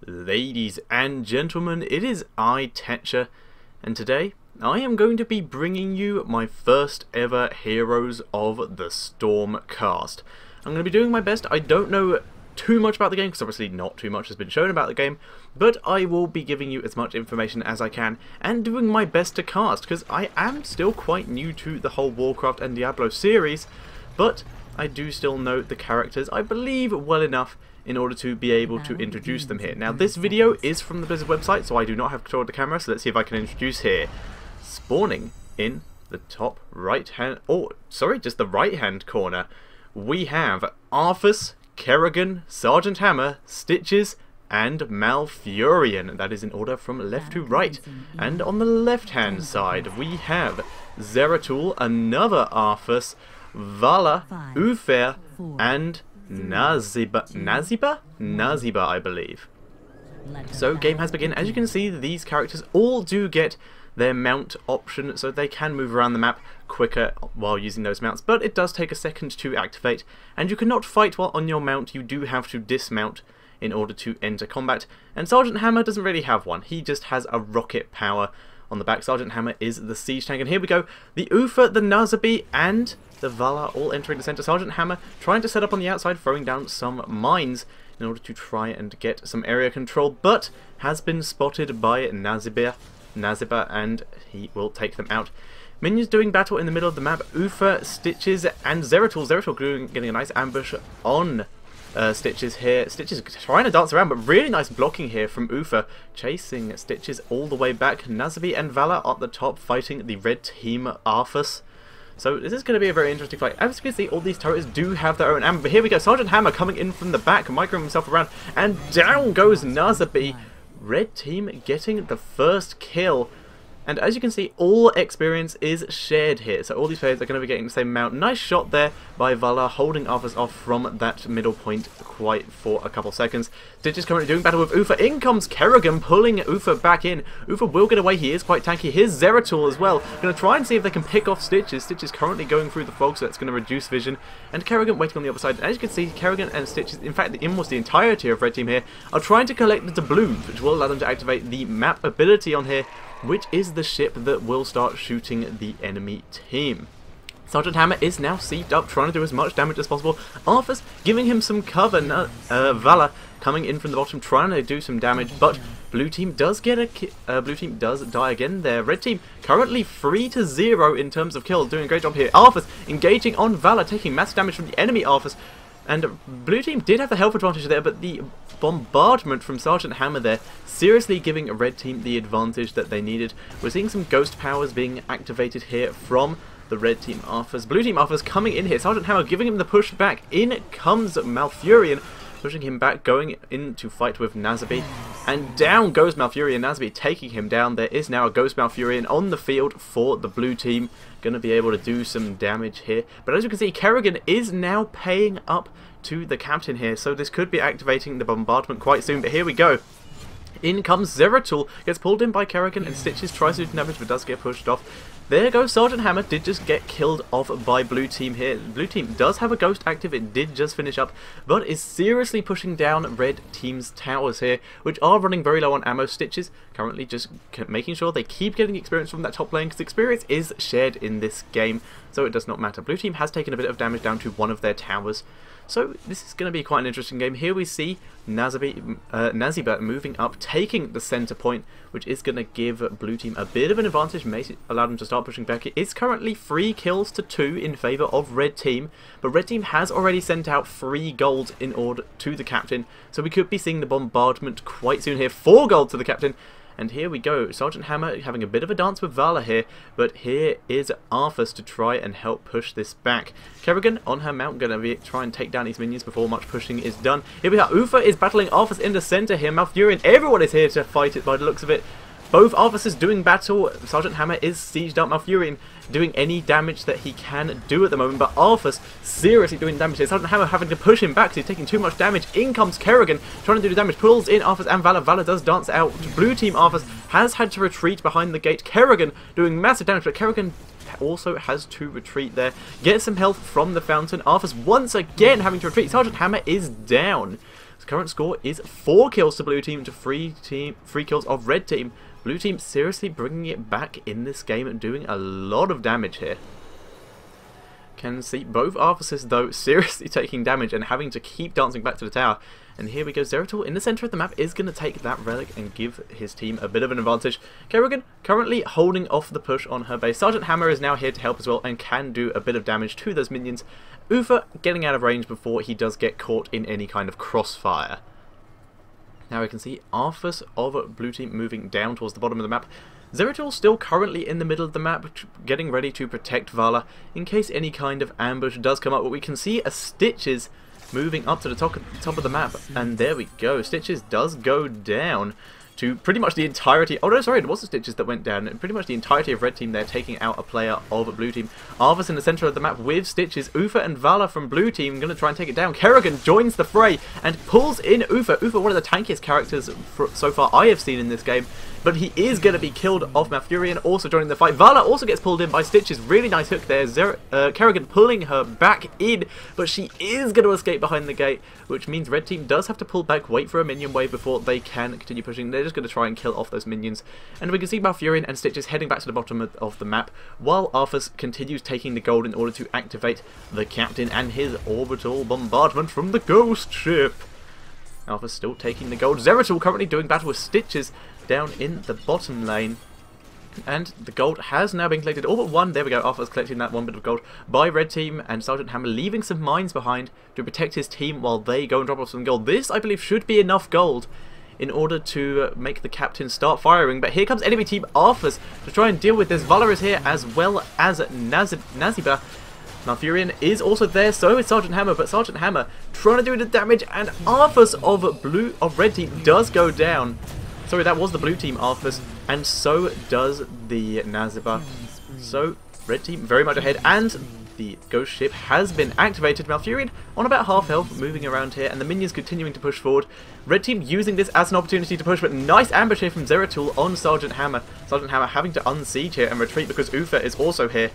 Ladies and gentlemen, it is I, Tetcher, and today I am going to be bringing you my first ever Heroes of the Storm cast. I'm going to be doing my best. I don't know too much about the game, because obviously not too much has been shown about the game, but I will be giving you as much information as I can, and doing my best to cast, because I am still quite new to the whole Warcraft and Diablo series, but I do still know the characters, I believe, well enough in order to be able to introduce them here. Now this video is from the Blizzard website, so I do not have control of the camera, so let's see if I can introduce here. Spawning in the top right hand, just the right hand corner, we have Arthas, Kerrigan, Sergeant Hammer, Stitches, and Malfurion. That is in order from left to right. And on the left hand side we have Zeratul, another Arthas, Vala, Uther, and Naziba, I believe. So game has begun. As you can see, these characters all do get their mount option, so they can move around the map quicker while using those mounts, but it does take a second to activate, and you cannot fight while on your mount. You do have to dismount in order to enter combat, and Sergeant Hammer doesn't really have one. He just has a rocket power on the back. Sergeant Hammer is the siege tank, and here we go. The Uther, the Nazabi, and the Vala all entering the center. Sergeant Hammer trying to set up on the outside, throwing down some mines in order to try and get some area control, but has been spotted by Naziba, and he will take them out. Minions doing battle in the middle of the map. Uther, Stitches, and Zeratul. Zeratul getting a nice ambush on Stitches here. Stitches trying to dance around, but really nice blocking here from Uther, chasing Stitches all the way back. Nazabi and Vala at the top fighting the red team Arthas. So this is going to be a very interesting fight. As you can see, all these turrets do have their own ammo, but here we go. Sergeant Hammer coming in from the back, microing himself around, and down goes Nazabi. Red team getting the first kill. And as you can see, all experience is shared here. So all these players are going to be getting the same amount. Nice shot there by Vala, holding Arthas off from that middle point quite for a couple seconds. Stitch is currently doing battle with Uther. In comes Kerrigan, pulling Uther back in. Uther will get away. He is quite tanky. Here's Zeratul as well. Going to try and see if they can pick off Stitches. Stitch is currently going through the fog, so that's going to reduce vision. And Kerrigan waiting on the other side. And as you can see, Kerrigan and Stitches, in fact, almost the entirety of Red Team here, are trying to collect the doubloons, which will allow them to activate the map ability on here, which is the ship that will start shooting the enemy team. Sergeant Hammer is now sieged up, trying to do as much damage as possible. Arthas giving him some cover. Vala coming in from the bottom, trying to do some damage, but blue team does get a blue team does die again there. Red team currently 3-0 in terms of kills, doing a great job here. Arthas engaging on Vala, taking massive damage from the enemy Arthas. And blue team did have the health advantage there, but the bombardment from Sergeant Hammer there seriously giving red team the advantage that they needed. We're seeing some ghost powers being activated here from the red team Arthas. Blue team Arthas coming in here. Sergeant Hammer giving him the push back. In comes Malfurion, pushing him back, going in to fight with Nazabi. And down goes Malfurion. Nazabi taking him down. There is now a ghost Malfurion on the field for the blue team. Going to be able to do some damage here. But as you can see, Kerrigan is now paying up to the captain here. So this could be activating the bombardment quite soon. But here we go. In comes Zeratul. Gets pulled in by Kerrigan, and Stitches tries to do damage but does get pushed off. There goes Sergeant Hammer. Did just get killed off by blue team here. Blue team does have a ghost active. It did just finish up, but is seriously pushing down red team's towers here, which are running very low on ammo. Stitches currently just making sure they keep getting experience from that top lane, because experience is shared in this game, so it does not matter. Blue team has taken a bit of damage down to one of their towers. So this is going to be quite an interesting game. Here we see Naziba moving up, taking the center point, which is going to give blue team a bit of an advantage, may allow them to start pushing back. It is currently 3 kills to 2 in favour of red team, but red team has already sent out 3 gold in order to the captain, so we could be seeing the bombardment quite soon here. 4 gold to the captain. And here we go, Sergeant Hammer having a bit of a dance with Vala here, but here is Arthas to try and help push this back. Kerrigan on her mount, going to try and take down these minions before much pushing is done. Here we are, Uther is battling Arthas in the centre here. Malfurion, everyone is here to fight it by the looks of it. Both Arthas doing battle. Sergeant Hammer is sieged up. Malfurion doing any damage that he can do at the moment, but Arthas seriously doing damage here. Sergeant Hammer having to push him back, so he's taking too much damage. In comes Kerrigan, trying to do the damage, pulls in Arthas and Vala. Vala does dance out. Blue team Arthas has had to retreat behind the gate. Kerrigan doing massive damage, but Kerrigan also has to retreat there. Get some health from the fountain. Arthas once again having to retreat. Sergeant Hammer is down. The current score is 4 kills to blue team to 3 kills of red team. Blue team seriously bringing it back in this game and doing a lot of damage here. Can see both Arthur's though seriously taking damage and having to keep dancing back to the tower. And here we go, Zeratul in the centre of the map is going to take that relic and give his team a bit of an advantage. Kerrigan currently holding off the push on her base. Sergeant Hammer is now here to help as well and can do a bit of damage to those minions. Ufa getting out of range before he does get caught in any kind of crossfire. Now we can see Arthas of blue team moving down towards the bottom of the map. Zeratul still currently in the middle of the map, getting ready to protect Vala in case any kind of ambush does come up. But we can see a Stitches moving up to the top of the map, and there we go. Stitches does go down to pretty much the entirety. Oh no, sorry, it was the Stitches that went down. Pretty much the entirety of red team there, taking out a player of blue team. Arthas in the centre of the map with Stitches. Ufa and Vala from blue team going to try and take it down. Kerrigan joins the fray and pulls in Ufa. Ufa, one of the tankiest characters so far I have seen in this game. But he is going to be killed off. Malfurion also joining the fight. Vala also gets pulled in by Stitches. Really nice hook there. Kerrigan pulling her back in, but she is going to escape behind the gate, which means red team does have to pull back, wait for a minion wave before they can continue pushing. They're just going to try and kill off those minions. And we can see Malfurion and Stitches heading back to the bottom of the map, while Arthas continues taking the gold in order to activate the captain and his orbital bombardment from the ghost ship. Arthas still taking the gold. Zeratul currently doing battle with Stitches down in the bottom lane, and the gold has now been collected, all but one. There we go, Arthur's collecting that one bit of gold by red team, and Sergeant Hammer leaving some mines behind to protect his team while they go and drop off some gold. This, I believe, should be enough gold in order to make the captain start firing, but here comes enemy team Arthur's to try and deal with this. Valor is here as well as Naziba. Malfurion is also there, so is Sergeant Hammer, but Sergeant Hammer trying to do the damage, and Arthas of red team does go down. Sorry, that was the blue team Arthas, and so does the Naziba. So, red team very much ahead, and the ghost ship has been activated. Malfurion on about half health, moving around here, and the minions continuing to push forward. Red team using this as an opportunity to push, but nice ambush here from Zeratul on Sergeant Hammer. Sergeant Hammer having to unsiege here and retreat because Ufa is also here.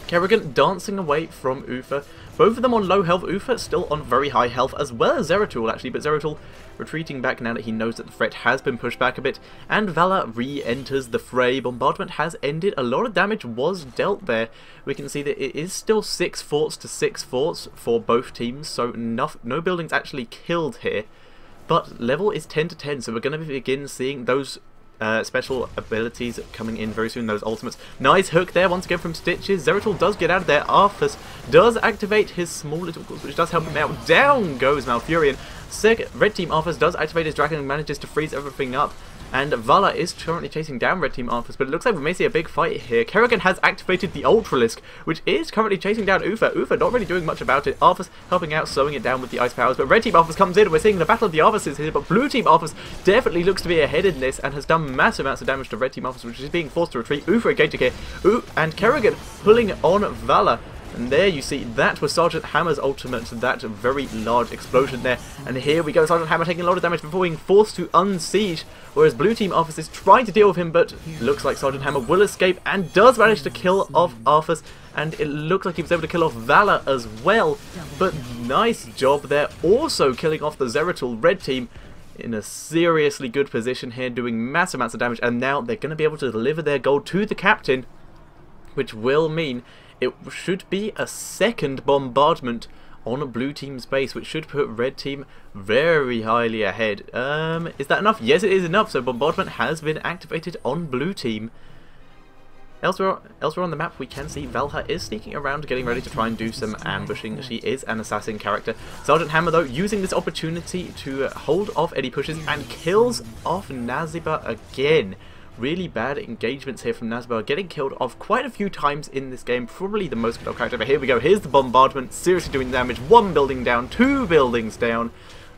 Kerrigan dancing away from Ufa. Both of them on low health. Ufa still on very high health, as well as Zeratul actually, but Zeratul retreating back now that he knows that the threat has been pushed back a bit. And Vala re-enters the fray. Bombardment has ended. A lot of damage was dealt there. We can see that it is still 6 forts to 6 forts for both teams, so no buildings actually killed here. But level is 10 to 10, so we're going to begin seeing those special abilities coming in very soon, those ultimates. Nice hook there once again from Stitches. Zeratul does get out of there. Arthas does activate his small little calls, which does help him out. Down goes Malfurion. Red team Arthas does activate his dragon and manages to freeze everything up. And Vala is currently chasing down red team Arthas, but it looks like we may see a big fight here. Kerrigan has activated the Ultralisk, which is currently chasing down Ufa. Ufa not really doing much about it. Arthas helping out, slowing it down with the ice powers, but red team Arthas comes in. We're seeing the battle of the Arthases here, but blue team Arthas definitely looks to be ahead in this and has done massive amounts of damage to red team Arthas, which is being forced to retreat. Ufa engaging here, and Kerrigan pulling on Vala. And there you see, that was Sergeant Hammer's ultimate, that very large explosion there. And here we go, Sergeant Hammer taking a lot of damage before being forced to unsiege, whereas blue team Arthas is trying to deal with him, but looks like Sergeant Hammer will escape and does manage to kill off Arthas, and it looks like he was able to kill off Vala as well. But nice job there, also killing off the Zeratul red team in a seriously good position here, doing massive amounts of damage, and now they're going to be able to deliver their gold to the captain, which will mean it should be a second bombardment on a blue team's base, which should put red team very highly ahead. Is that enough? Yes, it is enough. So bombardment has been activated on blue team. Elsewhere on the map, we can see Valha is sneaking around, getting ready to try and do some ambushing. She is an assassin character. Sergeant Hammer, though, using this opportunity to hold off any pushes and kills off Naziba again. Really bad engagements here from Naziba, getting killed off quite a few times in this game, probably the most killed character. But here we go, here's the bombardment, seriously doing damage. 1 building down, 2 buildings down.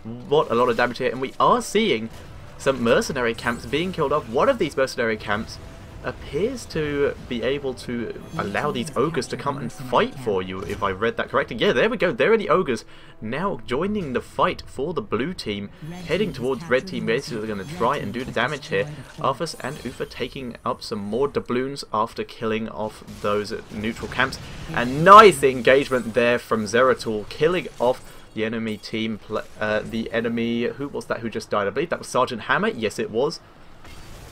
What a lot of damage here, and we are seeing some mercenary camps being killed off. One of these mercenary camps appears to be able to allow these ogres to come and fight for you, if I read that correctly. Yeah, there we go, there are the ogres now joining the fight for the blue team, heading towards red team. Basically they're going to try and do the damage here. Arthas and Ufa taking up some more doubloons after killing off those neutral camps, and nice engagement there from Zeratul, killing off the enemy team, the enemy, who was that who just died? I believe that was Sergeant Hammer. Yes, it was.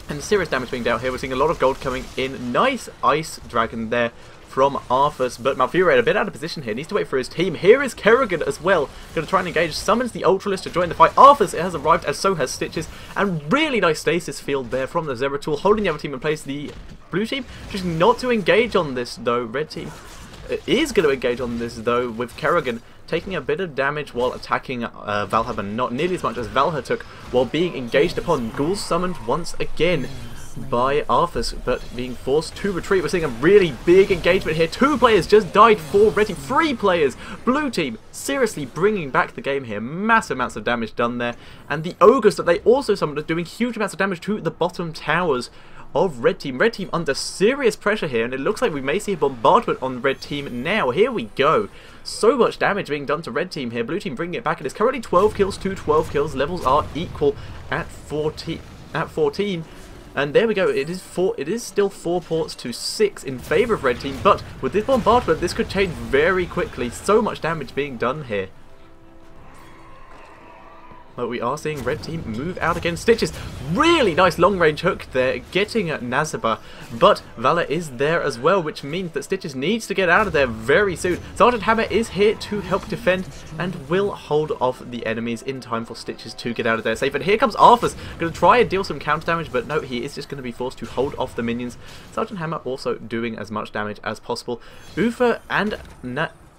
And serious damage being dealt here. We're seeing a lot of gold coming in. Nice Ice Dragon there from Arthas, but Malfurion a bit out of position here. Needs to wait for his team. Here is Kerrigan as well. Going to try and engage. Summons the Ultralist to join the fight. Arthas has arrived, as so has Stitches. And really nice stasis field there from the Zeratul, holding the other team in place. The blue team choosing not to engage on this, though. Red team is going to engage on this, though, with Kerrigan taking a bit of damage while attacking Valha, but not nearly as much as Valha took while being engaged upon. Ghouls summoned once again by Arthas, but being forced to retreat. We're seeing a really big engagement here. 2 players just died for Red team. 3 players. Blue team seriously bringing back the game here. Massive amounts of damage done there. And the Ogres that they also summoned are doing huge amounts of damage to the bottom towers of Red team. Red team under serious pressure here, and it looks like we may see a bombardment on Red team now. Here we go. So much damage being done to Red team here. Blue team bringing it back. It is currently 12 kills to 12 kills. Levels are equal at 14. And there we go. It is still 4 ports to 6 in favour of Red team. But with this bombardment, this could change very quickly. So much damage being done here. But we are seeing Red team move out again. Stitches, really nice long-range hook there, getting at Nazaba. But Valor is there as well, which means that Stitches needs to get out of there very soon. Sergeant Hammer is here to help defend and will hold off the enemies in time for Stitches to get out of there safe. And here comes Arthas, going to try and deal some counter damage, but no, he is just going to be forced to hold off the minions. Sergeant Hammer also doing as much damage as possible. Ufa and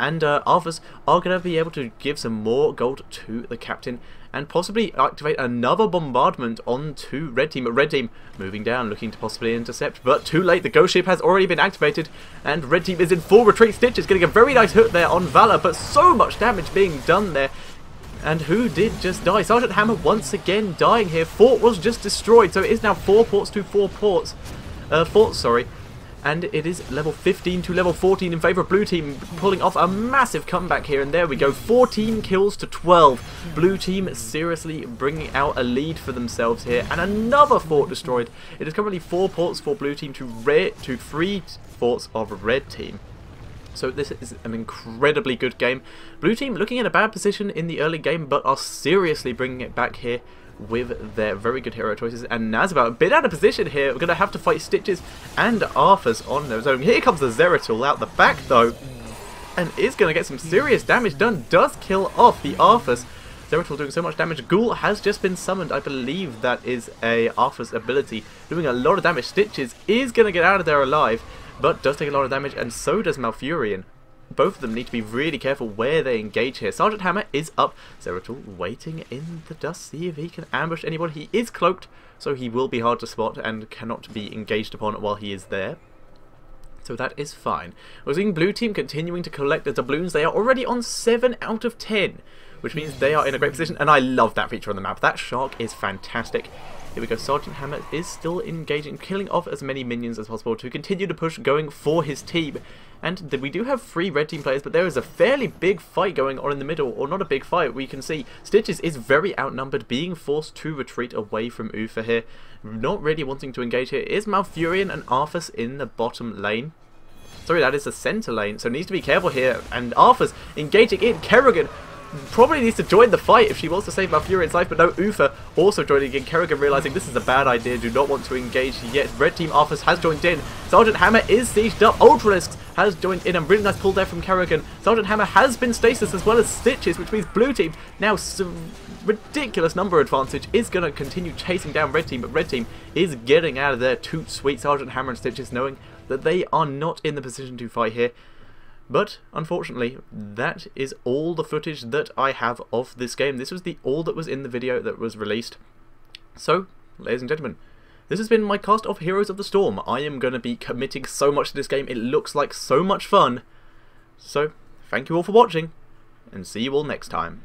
Arthas are going to be able to give some more gold to the captain and possibly activate another bombardment onto Red team. But Red team moving down, looking to possibly intercept, but too late. The ghost ship has already been activated, and Red team is in full retreat. Stitch is getting a very nice hook there on Valor, but so much damage being done there. And who did just die? Sergeant Hammer once again dying here. Fort was just destroyed, so it is now 4 ports to 4 forts, sorry. And it is level 15 to level 14 in favour of Blue team, pulling off a massive comeback here. And there we go, 14 kills to 12. Blue team seriously bringing out a lead for themselves here. And another fort destroyed. It is currently 4 ports for Blue team to 3 forts of Red team. So this is an incredibly good game. Blue team looking in a bad position in the early game, but are seriously bringing it back here with their very good hero choices. And Nazaba a bit out of position here. We're going to have to fight Stitches and Arthas on their own. Here comes the Zeratul out the back though, and is going to get some serious damage done. Does kill off the Arthas. Zeratul doing so much damage. Ghoul has just been summoned. I believe that is a Arthas ability, doing a lot of damage. Stitches is going to get out of there alive, but does take a lot of damage, and so does Malfurion. Both of them need to be really careful where they engage here. Sergeant Hammer is up. Zeratul waiting in the dust, see if he can ambush anyone. He is cloaked, so he will be hard to spot and cannot be engaged upon while he is there. So that is fine. We're seeing Blue team continuing to collect the doubloons. They are already on 7 out of 10, which means they are in a great position. And I love that feature on the map. That shark is fantastic. Here we go, Sergeant Hammer is still engaging, killing off as many minions as possible to continue to push going for his team. And we do have 3 Red team players, but there is a fairly big fight going on in the middle, or not a big fight. We can see Stitches is very outnumbered, being forced to retreat away from Ufa here. Not really wanting to engage here. Is Malfurion and Arthas in the bottom lane? Sorry, that is the center lane, so needs to be careful here. And Arthas engaging in. Kerrigan probably needs to join the fight if she wants to save Malfurion's life, but no, Ufa also joining in. Kerrigan realizing this is a bad idea, do not want to engage yet. Red team Arthas has joined in. Sergeant Hammer is sieged up. Ultralisks has joined in, and really nice pull there from Kerrigan. Sergeant Hammer has been stasis as well as Stitches, which means Blue team now ridiculous number advantage is going to continue chasing down Red team, but Red team is getting out of there. Toot sweet. Sergeant Hammer and Stitches knowing that they are not in the position to fight here. But unfortunately, that is all the footage that I have of this game. This was all that was in the video that was released. So, ladies and gentlemen, this has been my cast of Heroes of the Storm. I am going to be committing so much to this game. It looks like so much fun. So, thank you all for watching, and see you all next time.